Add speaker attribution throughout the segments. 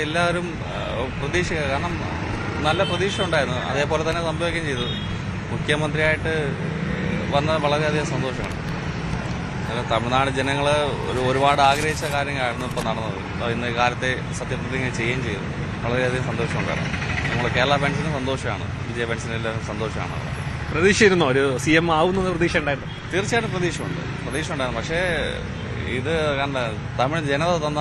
Speaker 1: എല്ലാവരും പ്രതീക്ഷ, കാരണം നല്ല പ്രതീക്ഷ ഉണ്ടായിരുന്നു. അതേപോലെ തന്നെ സംഭവിക്കുകയും ചെയ്തു. മുഖ്യമന്ത്രിയായിട്ട് വന്നത് വളരെയധികം സന്തോഷമാണ്. തമിഴ്നാട് ജനങ്ങൾ ഒരുപാട് ആഗ്രഹിച്ച കാര്യങ്ങളായിരുന്നു ഇപ്പോൾ നടന്നത്. ഇന്ന് കാലത്തെ സത്യപ്രതിജ്ഞ ചെയ്യുകയും ചെയ്തു. വളരെയധികം സന്തോഷമുണ്ടായിരുന്നു. നമ്മൾ കേരള പെൻഷനും സന്തോഷമാണ്, വിജയ പെൻഷനും എല്ലാവരും സന്തോഷമാണ്.
Speaker 2: പ്രതീക്ഷയിരുന്നോ ഒരു CM ആവുന്ന പ്രതീക്ഷ ഉണ്ടായിരുന്നു?
Speaker 1: തീർച്ചയായിട്ടും പ്രതീക്ഷ ഉണ്ടായിരുന്നു. പക്ഷേ ഇത് കണ്ട തമിഴ് ജനത തന്ന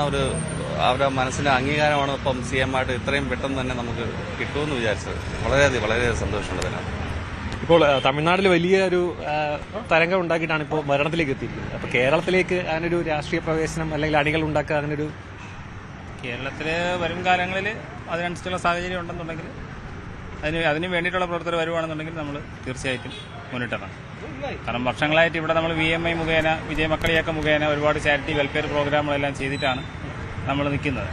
Speaker 1: അവരുടെ മനസ്സിലെ അംഗീകാരമാണ് ഇപ്പം CM ആയിട്ട് ഇത്രയും പെട്ടെന്ന് തന്നെ നമുക്ക് കിട്ടുമെന്ന് വിചാരിച്ചത്. വളരെയധികം സന്തോഷമുണ്ട് അതിനകത്ത്.
Speaker 2: ഇപ്പോൾ തമിഴ്നാട്ടിൽ വലിയൊരു തരംഗം ഉണ്ടാക്കിയിട്ടാണ് ഇപ്പോൾ ഭരണത്തിലേക്ക് എത്തിയിരിക്കുന്നത്. അപ്പോൾ കേരളത്തിലേക്ക് അങ്ങനൊരു രാഷ്ട്രീയ പ്രവേശനം അല്ലെങ്കിൽ അണികൾ ഉണ്ടാക്കുക, അങ്ങനൊരു
Speaker 3: കേരളത്തിൽ വരും കാലങ്ങളിൽ അതിനനുസരിച്ചുള്ള സാഹചര്യം ഉണ്ടെന്നുണ്ടെങ്കിൽ അതിന് വേണ്ടിയിട്ടുള്ള പ്രവർത്തകർ വരുവാണെന്നുണ്ടെങ്കിൽ നമ്മൾ തീർച്ചയായിട്ടും മുന്നിട്ടിറങ്ങും. കാരണം വർഷങ്ങളായിട്ട് ഇവിടെ നമ്മൾ VMI മുഖേന, വിജയ മക്കളിയൊക്കെ മുഖേന ഒരുപാട് ചാരിറ്റി വെൽഫെയർ പ്രോഗ്രാമുകളെല്ലാം ചെയ്തിട്ടാണ് നമ്മൾ നിൽക്കുന്നത്.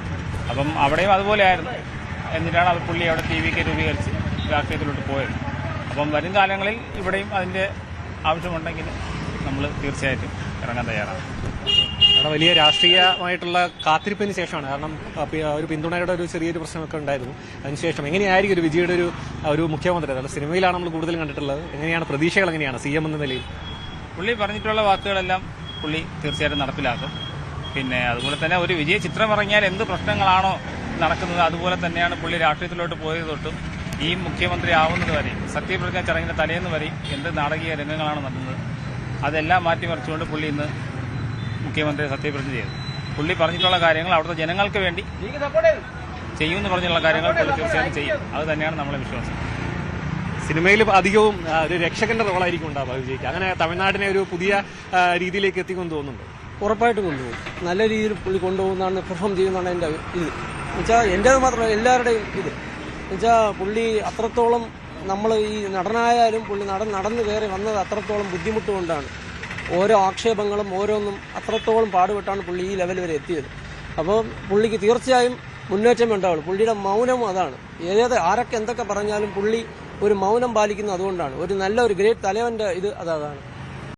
Speaker 3: അപ്പം അവിടെയും അതുപോലെ ആയിരുന്നു. എന്നിട്ടാണ് പുള്ളി അവിടെ TVK രൂപീകരിച്ച് രാഷ്ട്രീയത്തിലോട്ട് പോയത്. അപ്പം വരും കാലങ്ങളിൽ ഇവിടെയും അതിൻ്റെ ആവശ്യമുണ്ടെങ്കിൽ നമ്മൾ തീർച്ചയായിട്ടും ഇറങ്ങാൻ തയ്യാറാണ്.
Speaker 2: അവിടെ വലിയ രാഷ്ട്രീയമായിട്ടുള്ള കാത്തിരിപ്പിന് ശേഷമാണ്. കാരണം ഒരു പിന്തുണയുടെ ഒരു ചെറിയൊരു പ്രശ്നമൊക്കെ ഉണ്ടായിരുന്നു. അതിനുശേഷം എങ്ങനെയായിരിക്കും ഒരു വിജയുടെ ഒരു മുഖ്യമന്ത്രി? അതായത് സിനിമയിലാണ് നമ്മൾ കൂടുതൽ കണ്ടിട്ടുള്ളത്. എങ്ങനെയാണ് പ്രതീക്ഷകൾ? എങ്ങനെയാണ് CM എന്ന നിലയിൽ?
Speaker 3: പുള്ളി പറഞ്ഞിട്ടുള്ള വാക്കുകളെല്ലാം പുള്ളി തീർച്ചയായിട്ടും നടപ്പിലാക്കും. പിന്നെ അതുപോലെ തന്നെ ഒരു വിജയ ചിത്രം ഇറങ്ങിയാൽ എന്ത് പ്രശ്നങ്ങളാണോ നടക്കുന്നത് അതുപോലെ തന്നെയാണ് പുള്ളി രാഷ്ട്രീയത്തിലോട്ട് പോയത് തൊട്ടും ഈ മുഖ്യമന്ത്രി ആവുന്നത് വരെയും, സത്യപ്രതിജ്ഞ ചടങ്ങിന്റെ തലേന്ന് വരെയും എന്ത് നാടകീയ രംഗങ്ങളാണ് നടന്നത് അതെല്ലാം മാറ്റിമറിച്ചുകൊണ്ട് പുള്ളി ഇന്ന് മുഖ്യമന്ത്രി സത്യപ്രതിജ്ഞ ചെയ്തു. പുള്ളി പറഞ്ഞിട്ടുള്ള കാര്യങ്ങൾ അവിടുത്തെ ജനങ്ങൾക്ക് വേണ്ടി ചെയ്യുമെന്ന് പറഞ്ഞിട്ടുള്ള കാര്യങ്ങൾ പുള്ളി തീർച്ചയായും ചെയ്യും. അത് തന്നെയാണ് നമ്മളെ വിശ്വാസം.
Speaker 2: സിനിമയിൽ അധികവും ഒരു രക്ഷകന്റെ റോളായിരിക്കും ഉണ്ടാവുക വിജയിക്ക്. അങ്ങനെ തമിഴ്നാടിനെ ഒരു പുതിയ രീതിയിലേക്ക് എത്തിക്കുമെന്ന് തോന്നുന്നുണ്ട്.
Speaker 4: ഉറപ്പായിട്ടും കൊണ്ടുപോകും. നല്ല രീതിയിൽ പുള്ളി കൊണ്ടുപോകുന്നതാണ്, പെർഫോം ചെയ്യുന്നതാണ് എൻ്റെ ഇത്. എന്നുവെച്ചാൽ എൻ്റേത് മാത്രമല്ല എല്ലാവരുടെയും ഇത്. എന്നുവെച്ചാൽ പുള്ളി അത്രത്തോളം, നമ്മൾ ഈ നടനായാലും പുള്ളി നടന്നു കയറി വന്നത് അത്രത്തോളം ബുദ്ധിമുട്ട് കൊണ്ടാണ്. ഓരോ ആക്ഷേപങ്ങളും ഓരോന്നും അത്രത്തോളം പാടുപെട്ടാണ് പുള്ളി ഈ ലെവൽ വരെ എത്തിയത്. അപ്പോൾ പുള്ളിക്ക് തീർച്ചയായും മുന്നേറ്റം ഉണ്ടാവുള്ളൂ. പുള്ളിയുടെ മൗനം അതാണ്. ആരൊക്കെ എന്തൊക്കെ പറഞ്ഞാലും പുള്ളി ഒരു മൗനം പാലിക്കുന്നത് അതുകൊണ്ടാണ്. ഒരു നല്ല ഒരു ഗ്രേറ്റ് തലവൻ്റെ ഇത് അതാണ്.